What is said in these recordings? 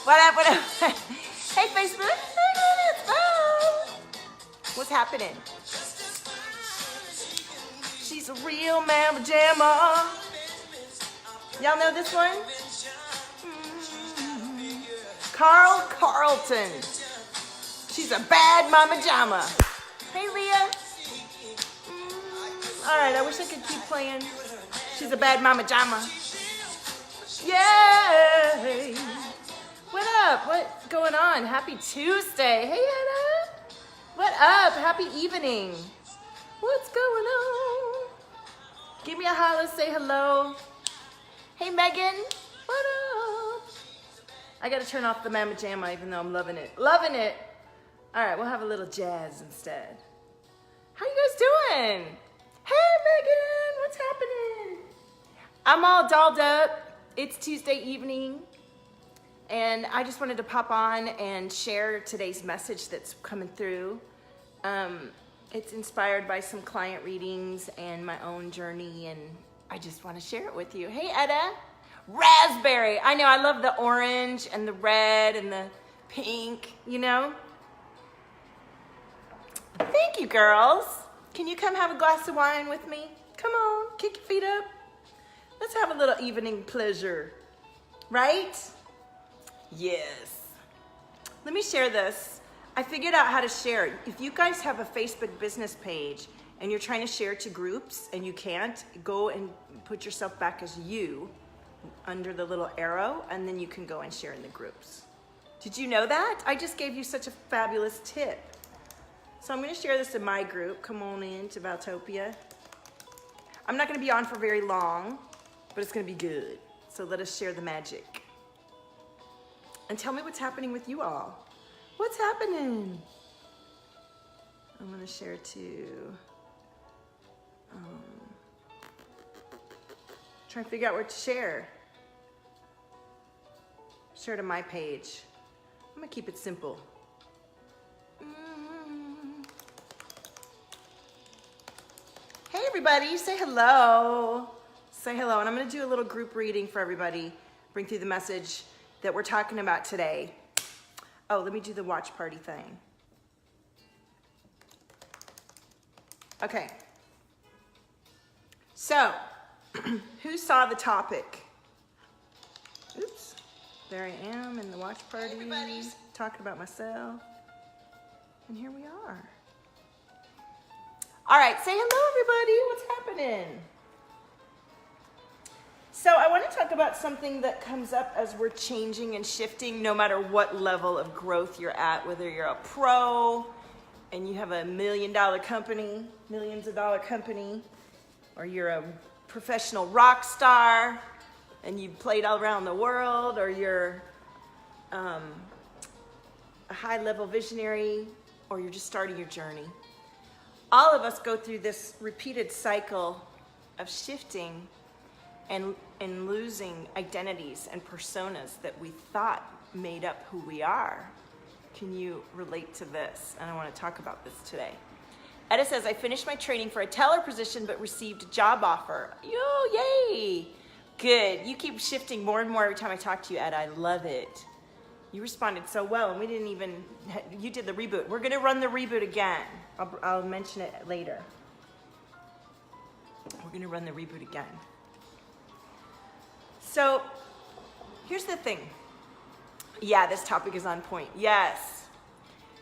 What up, what up? Hey, Facebook. What's happening? She's a real mama jamma. Y'all know this one? Carl Carlton. She's a bad mama jamma. Hey, Leah. All right, I wish I could keep playing. She's a bad mama jamma. Yay! What up? What's going on? Happy Tuesday. Hey, Anna. What up? Happy evening. What's going on? Give me a holla, say hello. Hey, Megan. What up? I gotta turn off the mama jamma even though I'm loving it. Loving it. All right, we'll have a little jazz instead. How you guys doing? Hey, Megan. What's happening? I'm all dolled up. It's Tuesday evening, and I just wanted to pop on and share today's message that's coming through. It's inspired by some client readings and my own journey, and I just want to share it with you. Hey, Etta. Raspberry. I know, I love the orange and the red and the pink, you know? Thank you, girls. Can you come have a glass of wine with me? Come on, kick your feet up. Let's have a little evening pleasure, right? Yes. Let me share this. I figured out how to share. If you guys have a Facebook business page and you're trying to share to groups and you can't, go and put yourself back as you under the little arrow, and then you can go and share in the groups. Did you know that? I just gave you such a fabulous tip. So I'm going to share this in my group. Come on in to Valtopia. I'm not going to be on for very long, but it's going to be good. So let us share the magic. And tell me what's happening with you all. What's happening? I'm going to share to... trying to figure out where to share. Share to my page. I'm going to keep it simple. Hey, everybody. Say hello. Say hello, and I'm going to do a little group reading for everybody, bring through the message that we're talking about today. Oh, let me do the watch party thing. Okay. So, who saw the topic? Oops. There I am in the watch party, talking about myself. And here we are. All right, say hello, everybody. What's happening? So I want to talk about something that comes up as we're changing and shifting, no matter what level of growth you're at, whether you're a pro and you have a $1 million company, millions of dollar company, or you're a professional rock star and you've played all around the world, or you're a high level visionary, or you're just starting your journey. All of us go through this repeated cycle of shifting and losing identities and personas that we thought made up who we are. Can you relate to this? And I want to talk about this today. Etta says, I finished my training for a teller position but received a job offer. Yay! Good. You keep shifting more and more every time I talk to you, Etta. I love it. You responded so well, and we didn't even, you did the reboot. We're going to run the reboot again. I'll mention it later. We're going to run the reboot again. So, here's the thing. Yeah, this topic is on point. Yes.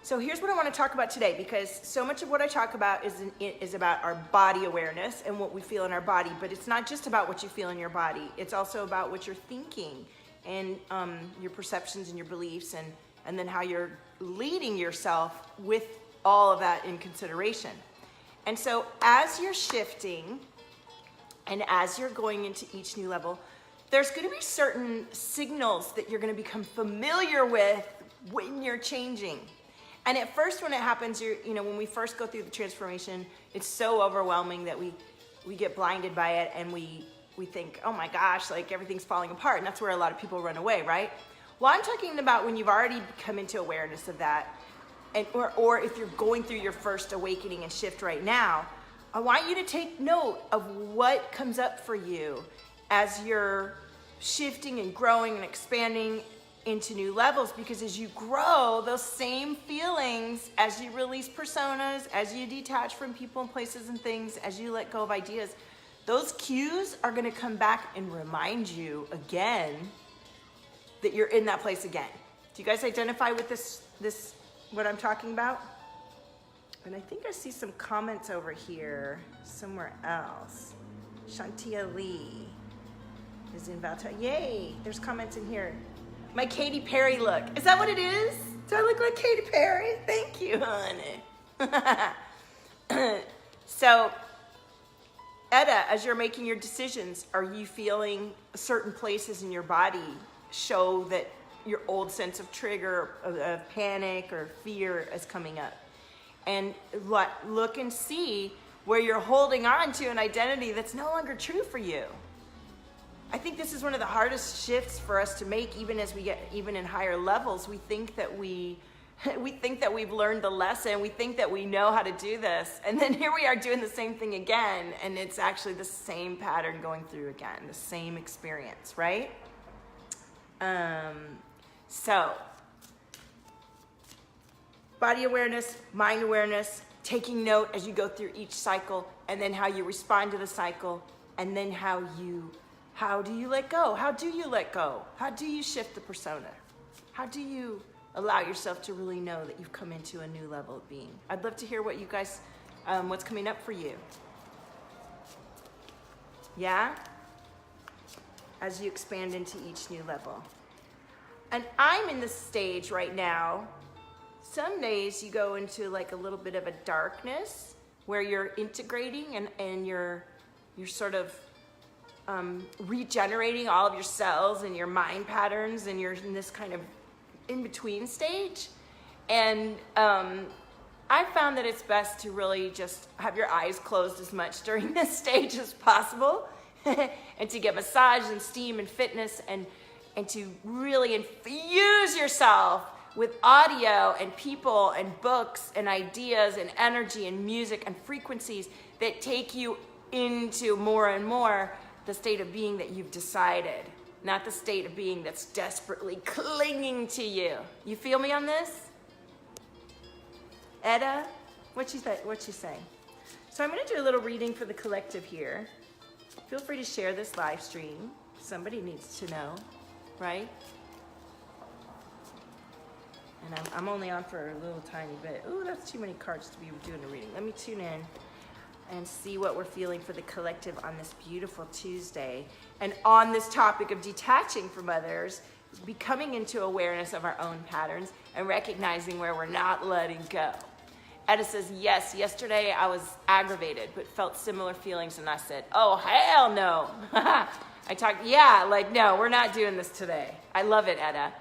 So here's what I want to talk about today, because so much of what I talk about is about our body awareness and what we feel in our body, but it's not just about what you feel in your body. It's also about what you're thinking and your perceptions and your beliefs, and then how you're leading yourself with all of that in consideration. And so as you're shifting and as you're going into each new level, there's going to be certain signals that you're going to become familiar with when you're changing. And at first, when it happens, when we first go through the transformation, it's so overwhelming that we get blinded by it, and we think, oh my gosh, like everything's falling apart. And that's where a lot of people run away, right? Well, I'm talking about when you've already come into awareness of that, or if you're going through your first awakening and shift right now, I want you to take note of what comes up for you as you're shifting and growing and expanding into new levels, because as you grow, those same feelings, as you release personas, as you detach from people and places and things, as you let go of ideas, those cues are going to come back and remind you again that you're in that place again. Do you guys identify with this what I'm talking about? And I think I see some comments over here somewhere else. Shantia Lee is in Valtopia. Yay, there's comments in here. My Katy Perry look. Is that what it is? Do I look like Katy Perry? Thank you, honey. So, Etta, as you're making your decisions, are you feeling certain places in your body show that your old sense of trigger, of panic or fear is coming up? And look and see where you're holding on to an identity that's no longer true for you. I think this is one of the hardest shifts for us to make, even as we get even in higher levels. We think that we think that we've learned the lesson. We think that we know how to do this. And then here we are doing the same thing again. And it's actually the same pattern going through again, the same experience, right? So, body awareness, mind awareness, taking note as you go through each cycle, and then how you respond to the cycle, and then how do you let go? How do you let go? How do you shift the persona? How do you allow yourself to really know that you've come into a new level of being? I'd love to hear what you guys, what's coming up for you. Yeah? As you expand into each new level. And I'm in this stage right now. Some days you go into like a little bit of a darkness where you're integrating and you're sort of regenerating all of your cells and your mind patterns, and you're in this kind of in-between stage. And I found that it's best to really just have your eyes closed as much during this stage as possible and to get massage and steam and fitness and to really infuse yourself with audio and people and books and ideas and energy and music and frequencies that take you into more and more the state of being that you've decided, not the state of being that's desperately clinging to you. You feel me on this? Etta, what's she saying? So I'm going to do a little reading for the collective here. Feel free to share this live stream. Somebody needs to know, right? And I'm only on for a little tiny bit. Ooh, that's too many cards to be doing a reading. Let me tune in and see what we're feeling for the collective on this beautiful Tuesday. And on this topic of detaching from others, becoming into awareness of our own patterns and recognizing where we're not letting go. Etta says, yes, yesterday I was aggravated, but felt similar feelings, and I said, oh, hell no. No, we're not doing this today. I love it, Etta.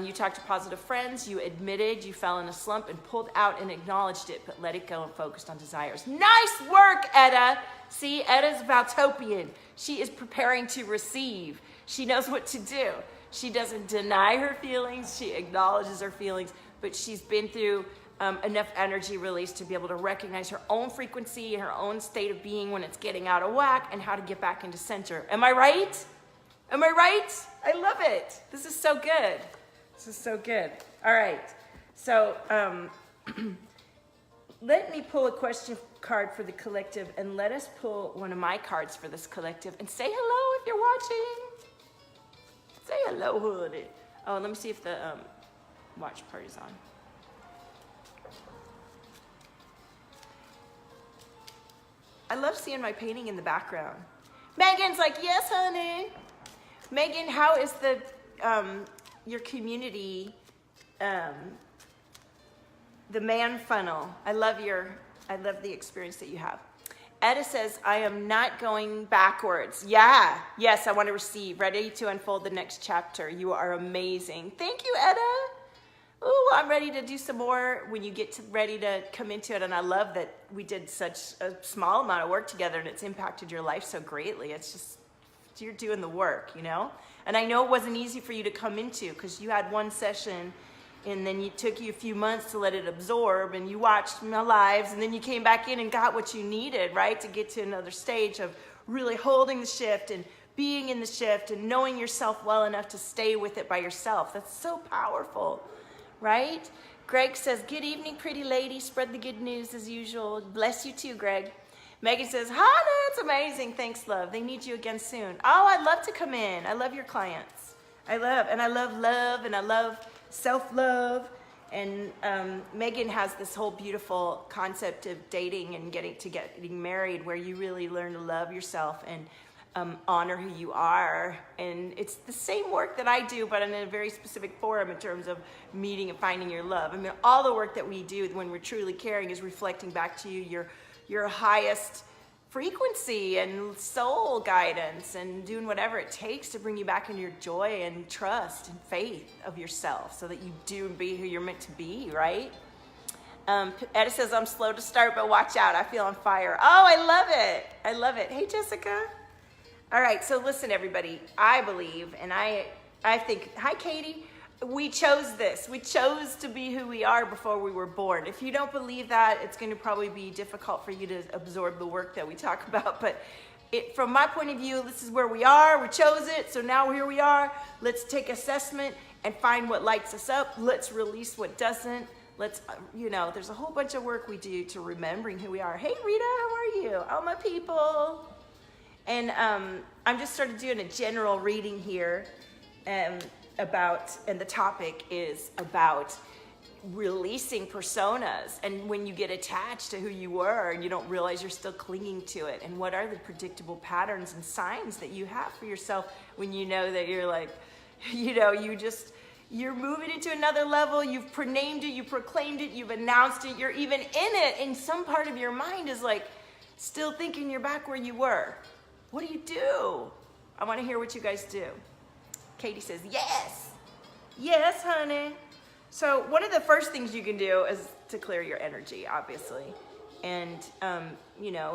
You talked to positive friends, you admitted you fell in a slump and pulled out and acknowledged it, but let it go and focused on desires. Nice work, Etta. See, Etta's Valtopian. She is preparing to receive. She knows what to do. She doesn't deny her feelings. She acknowledges her feelings, but she's been through enough energy release to be able to recognize her own frequency, her own state of being when it's getting out of whack, and how to get back into center. Am I right? Am I right? I love it. This is so good. This is so good. All right. So let me pull a question card for the collective, and let us pull one of my cards for this collective, and say hello if you're watching. Say hello, hoodie. Oh, let me see if the watch party's on. I love seeing my painting in the background. Megan's like, yes, honey. Megan, how is the your community, the man funnel? I love the experience that you have. Etta says, I am not going backwards. Yeah, yes, I want to receive. Ready to unfold the next chapter. You are amazing. Thank you, Etta. Ooh, I'm ready to do some more when you get ready to come into it. And I love that we did such a small amount of work together, and it's impacted your life so greatly. It's just, you're doing the work, you know? And I know it wasn't easy for you to come into, because you had one session and then it took you a few months to let it absorb, and you watched my lives, and then you came back in and got what you needed, right? To get to another stage of really holding the shift and being in the shift and knowing yourself well enough to stay with it by yourself. That's so powerful, right? Greg says, good evening, pretty lady. Spread the good news as usual. Bless you too, Greg. Megan says, Hannah, it's amazing. Thanks, love. They need you again soon. Oh, I'd love to come in. I love your clients. I love and I love self-love. And Megan has this whole beautiful concept of dating and getting married, where you really learn to love yourself and honor who you are. And it's the same work that I do, but in a very specific forum in terms of meeting and finding your love. I mean, all the work that we do when we're truly caring is reflecting back to you your highest frequency and soul guidance, and doing whatever it takes to bring you back into your joy and trust and faith of yourself, so that you do be who you're meant to be, right? Etta says, I'm slow to start, but watch out. I feel on fire. Oh, I love it. I love it. Hey, Jessica. All right, so listen, everybody. I believe, and I think, hi, Katie. We chose this. We chose to be who we are before we were born. If you don't believe that, it's going to probably be difficult for you to absorb the work that we talk about. But from my point of view, this is where we are. We chose it, so now here we are. Let's take assessment and find what lights us up. Let's release what doesn't. Let's, there's a whole bunch of work we do to remembering who we are. Hey, Rita, how are you? All my people. And I'm just started doing a general reading here. And the topic is about releasing personas, and when you get attached to who you were and you don't realize you're still clinging to it, and what are the predictable patterns and signs that you have for yourself when you know that you're like, you're moving into another level. You've prenamed it, you proclaimed it, you've announced it, you're even in it, and some part of your mind is like still thinking you're back where you were. What do you do? I want to hear what you guys do. Katie says, yes. Yes, honey. So one of the first things you can do is to clear your energy, obviously. And,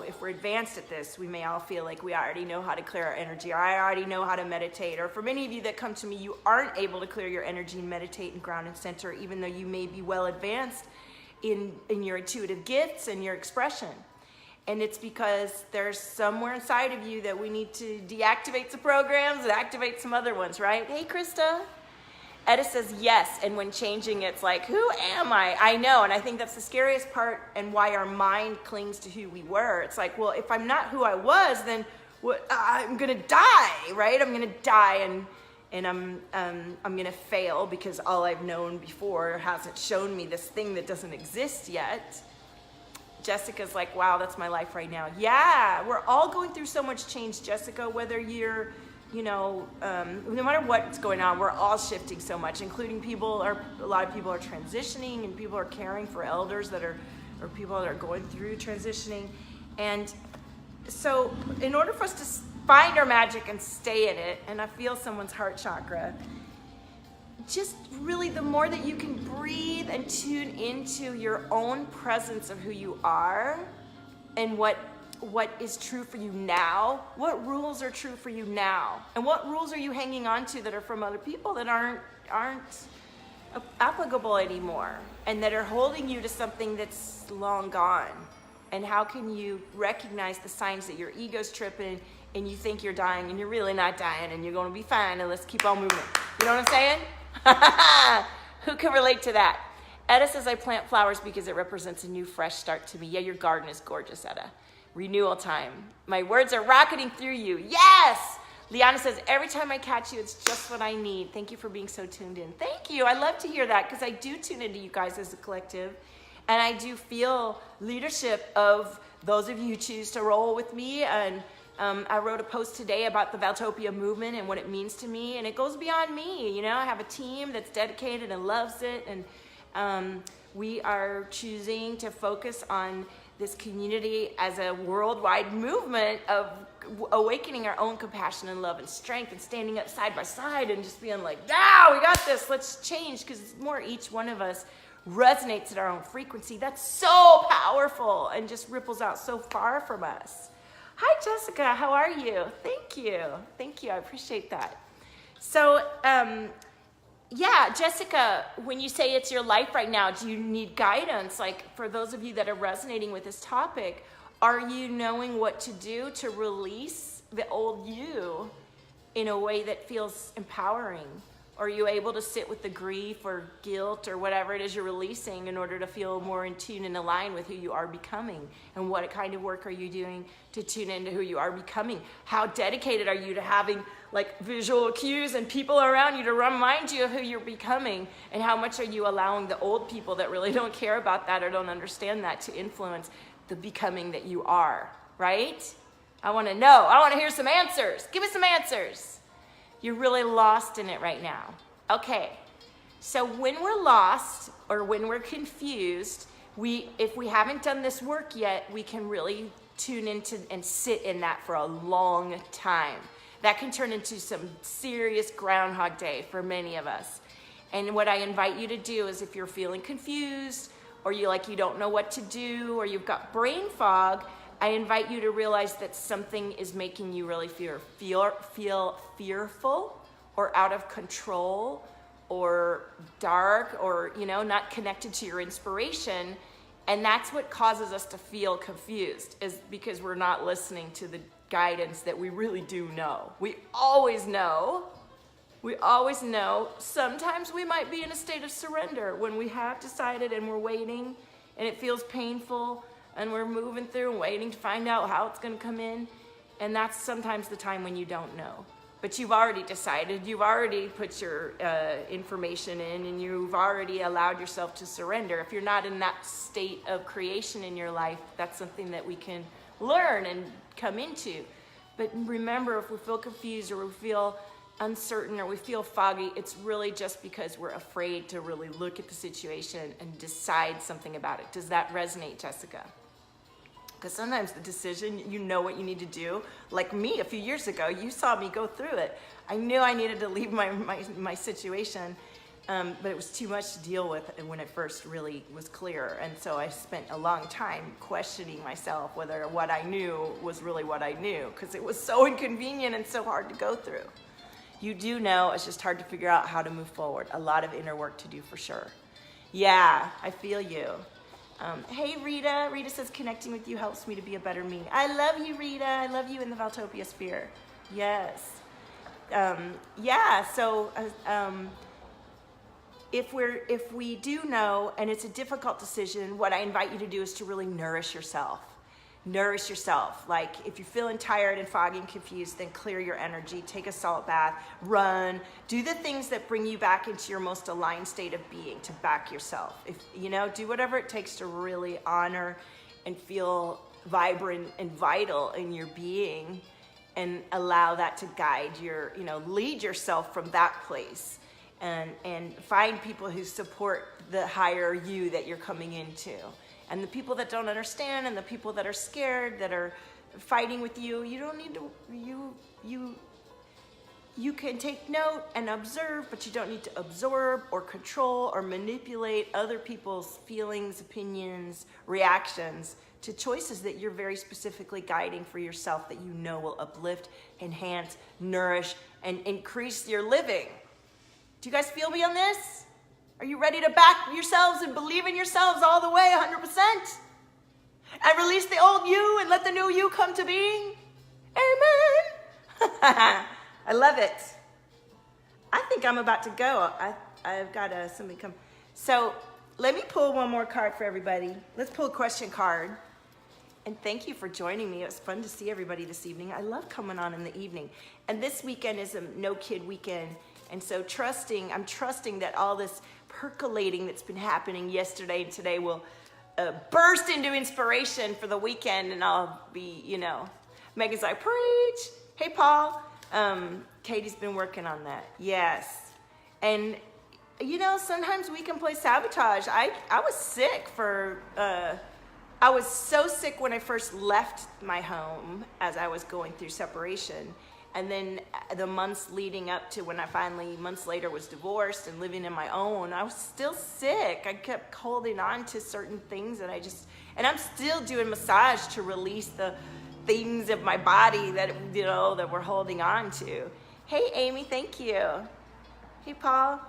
if we're advanced at this, we may all feel like we already know how to clear our energy. I already know how to meditate. Or for many of you that come to me, you aren't able to clear your energy and meditate and ground and center, even though you may be well advanced in your intuitive gifts and your expression. And it's because there's somewhere inside of you that we need to deactivate some programs and activate some other ones, right? Hey, Krista. Etta says yes, and when changing, it's like, who am I? I know, and I think that's the scariest part, and why our mind clings to who we were. It's like, well, if I'm not who I was, then I'm gonna die, right? I'm gonna die, and I'm gonna fail because all I've known before hasn't shown me this thing that doesn't exist yet. Jessica's like, wow, that's my life right now. Yeah, we're all going through so much change, Jessica, whether you're, no matter what's going on, we're all shifting so much, including a lot of people are transitioning, and people are caring for elders or people that are going through transitioning. And so in order for us to find our magic and stay in it, and I feel someone's heart chakra, just really the more that you can breathe and tune into your own presence of who you are and what is true for you now, what rules are true for you now, and what rules are you hanging on to that are from other people that aren't applicable anymore, and that are holding you to something that's long gone. And how can you recognize the signs that your ego's tripping and you think you're dying and you're really not dying and you're going to be fine, and let's keep on moving. You know what I'm saying? Who can relate to that? Etta says, I plant flowers because it represents a new, fresh start to me. Yeah, your garden is gorgeous, Etta. Renewal time. My words are rocketing through you. Yes! Liana says, every time I catch you, it's just what I need. Thank you for being so tuned in. Thank you. I love to hear that, because I do tune into you guys as a collective. And I do feel leadership of those of you who choose to roll with me. And I wrote a post today about the Valtopia movement and what it means to me. And it goes beyond me. I have a team that's dedicated and loves it. And we are choosing to focus on this community as a worldwide movement of awakening our own compassion and love and strength, and standing up side by side and just being like, yeah, we got this, let's change, because it's more each one of us resonates at our own frequency. That's so powerful and just ripples out so far from us. Hi, Jessica, how are you? Thank you, I appreciate that. So, yeah, Jessica, when you say it's your life right now, do you need guidance? Like, for those of you that are resonating with this topic, are you knowing what to do to release the old you in a way that feels empowering? Or are you able to sit with the grief or guilt or whatever it is you're releasing in order to feel more in tune and aligned with who you are becoming? And what kind of work are you doing to tune into who you are becoming? How dedicated are you to having like visual cues and people around you to remind you of who you're becoming? And how much are you allowing the old people that really don't care about that or don't understand that to influence the becoming that you are, right? I want to know. I want to hear some answers. Give me some answers. You're really lost in it right now. Okay, so when we're lost or when we're confused, if we haven't done this work yet, we can really tune into and sit in that for a long time. That can turn into some serious Groundhog Day for many of us. And what I invite you to do is, if you're feeling confused or you don't know what to do or you've got brain fog, I invite you to realize that something is making you really feel fearful or out of control or dark or, not connected to your inspiration. And that's what causes us to feel confused, is because we're not listening to the guidance that we really do know. We always know. We always know. Sometimes we might be in a state of surrender when we have decided and we're waiting and it feels painful. And we're moving through and waiting to find out how it's going to come in. And that's sometimes the time when you don't know. But you've already decided, you've already put your information in, and you've already allowed yourself to surrender. If you're not in that state of creation in your life, that's something that we can learn and come into. But remember, if we feel confused or we feel uncertain or we feel foggy, it's really just because we're afraid to really look at the situation and decide something about it. Does that resonate, Jessica? Because sometimes the decision, you know what you need to do. Like me a few years ago, you saw me go through it. I knew I needed to leave my situation, but it was too much to deal with when it first really was clear. And so I spent a long time questioning myself whether what I knew was really what I knew, because it was so inconvenient and so hard to go through. You do know, it's just hard to figure out how to move forward. A lot of inner work to do for sure. Yeah, I feel you. Hey, Rita. Rita says, connecting with you helps me to be a better me. I love you, Rita. I love you in the Valtopia sphere. Yes. If we do know, and it's a difficult decision, what I invite you to do is to really nourish yourself. Nourish yourself. Like, if you're feeling tired and foggy and confused, then clear your energy, take a salt bath, run, do the things that bring you back into your most aligned state of being to back yourself. Do whatever it takes to really honor and feel vibrant and vital in your being, and allow that to guide your, lead yourself from that place, and find people who support the higher you that you're coming into. And the people that don't understand and the people that are scared, that are fighting with you, you don't need to, you can take note and observe, but you don't need to absorb or control or manipulate other people's feelings, opinions, reactions to choices that you're very specifically guiding for yourself, that you know will uplift, enhance, nourish, and increase your living. Do you guys feel me on this? Are you ready to back yourselves and believe in yourselves all the way, 100%? And release the old you and let the new you come to being? Amen. I love it. I think I'm about to go. I've got somebody come. So let me pull one more card for everybody. Let's pull a question card. And thank you for joining me. It was fun to see everybody this evening. I love coming on in the evening. And this weekend is a no kid weekend. And so I'm trusting that all this percolating that's been happening yesterday and today will burst into inspiration for the weekend, and I'll be, Megan's like, preach. Hey, Paul. Katie's been working on that. Yes. And, sometimes we can play sabotage. I was sick I was so sick when I first left my home as I was going through separation. And then the months leading up to when I finally, months later, was divorced and living in my own, I was still sick. I kept holding on to certain things, and I'm still doing massage to release the things of my body that, that we're holding on to. Hey, Amy, thank you. Hey, Paul.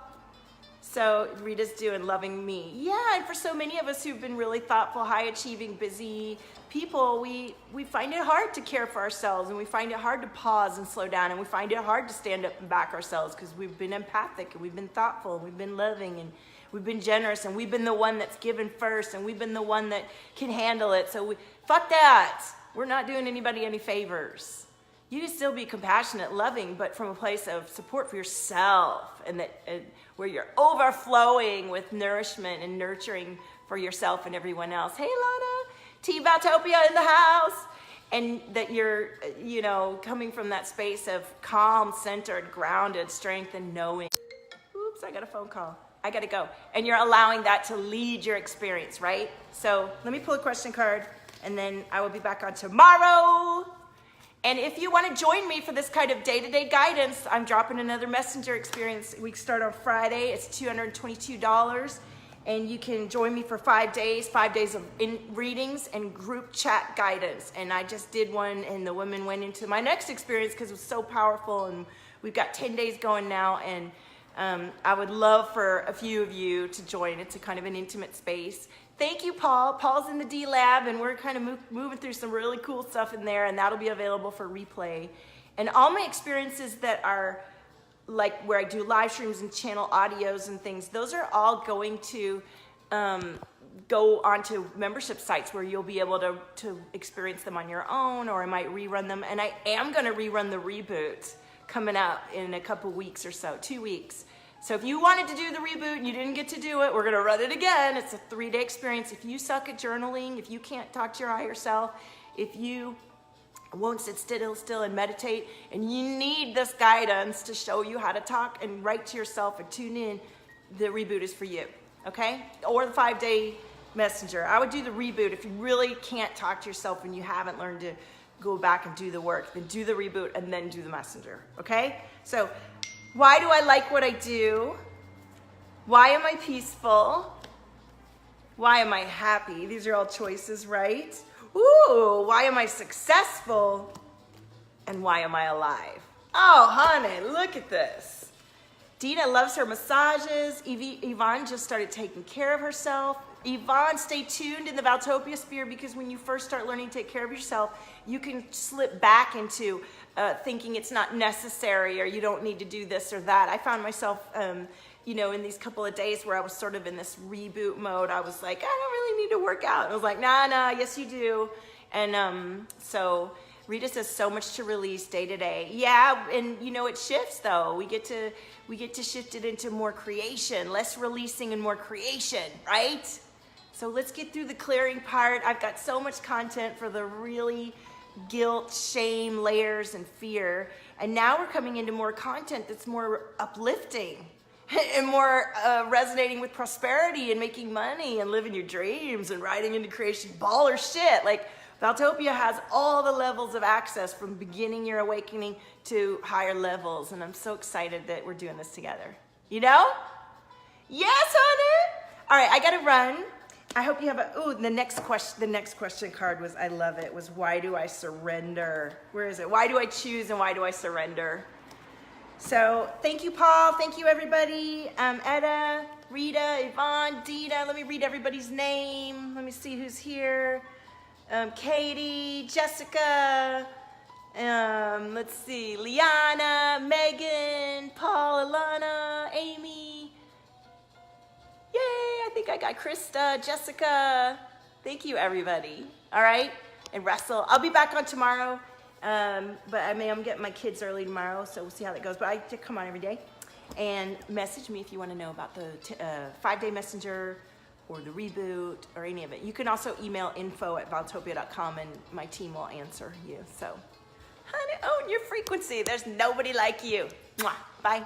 So Rita's doing loving me. Yeah, and for so many of us who've been really thoughtful, high-achieving, busy people, we find it hard to care for ourselves, and we find it hard to pause and slow down, and we find it hard to stand up and back ourselves because we've been empathic, and we've been thoughtful, and we've been loving, and we've been generous, and we've been the one that's given first, and we've been the one that can handle it. So fuck that. We're not doing anybody any favors. You can still be compassionate, loving, but from a place of support for yourself, and where you're overflowing with nourishment and nurturing for yourself and everyone else. Hey, Lana, T Valtopia in the house. And that you're, coming from that space of calm, centered, grounded, strength, and knowing. Oops, I got a phone call. I gotta go. And you're allowing that to lead your experience, right? So let me pull a question card, and then I will be back on tomorrow. And if you want to join me for this kind of day-to-day guidance, I'm dropping another messenger experience. We start on Friday. It's $222. And you can join me for 5 days of readings and group chat guidance. And I just did one, and the women went into my next experience because it was so powerful. And we've got 10 days going now. And I would love for a few of you to join. It's a kind of an intimate space. Thank you, Paul. Paul's in the D Lab, and we're kind of moving through some really cool stuff in there, and that'll be available for replay. And all my experiences that are like where I do live streams and channel audios and things, those are all going to go onto membership sites where you'll be able to experience them on your own, or I might rerun them. And I am going to rerun the reboot coming up in a couple weeks or so, 2 weeks. So if you wanted to do the reboot and you didn't get to do it, we're gonna run it again. It's a 3-day experience. If you suck at journaling, if you can't talk to your higher self, if you won't sit still and meditate, and you need this guidance to show you how to talk and write to yourself and tune in, the reboot is for you, okay? Or the 5-day messenger. I would do the reboot if you really can't talk to yourself and you haven't learned to go back and do the work. Then do the reboot and then do the messenger, okay? So, why do I like what I do? Why am I peaceful? Why am I happy? These are all choices, right? Ooh, why am I successful? And why am I alive? Oh, honey, look at this. Dina loves her massages. Yvonne just started taking care of herself. Yvonne, stay tuned in the Valtopia sphere, because when you first start learning to take care of yourself, you can slip back into thinking it's not necessary, or you don't need to do this or that. I found myself, in these couple of days where I was sort of in this reboot mode. I was like, I don't really need to work out. And I was like, nah, yes you do. And so Rita says so much to release day to day. Yeah, and it shifts though. We get to shift it into more creation, less releasing and more creation, right? So let's get through the clearing part. I've got so much content for the really guilt, shame, layers, and fear. And now we're coming into more content that's more uplifting and more resonating with prosperity and making money and living your dreams and riding into creation. Baller shit. Like, Valtopia has all the levels of access from beginning your awakening to higher levels. And I'm so excited that we're doing this together. Yes, honey? All right, I gotta run. I hope you have the next question card was, I love it, was why do I surrender? Where is it? Why do I choose and why do I surrender? So thank you, Paul. Thank you, everybody. Etta, Rita, Yvonne, Dina. Let me read everybody's name. Let me see who's here. Katie, Jessica, let's see, Liana, Megan, Paul, Alana, Amy. Yay, I think I got Krista, Jessica. Thank you, everybody. All right, and Russell. I'll be back on tomorrow, but I'm getting my kids early tomorrow, so we'll see how that goes. But I come on every day. And message me if you want to know about the 5-day messenger or the reboot or any of it. You can also email info@valtopia.com and my team will answer you. So, honey, own your frequency. There's nobody like you. Mwah. Bye.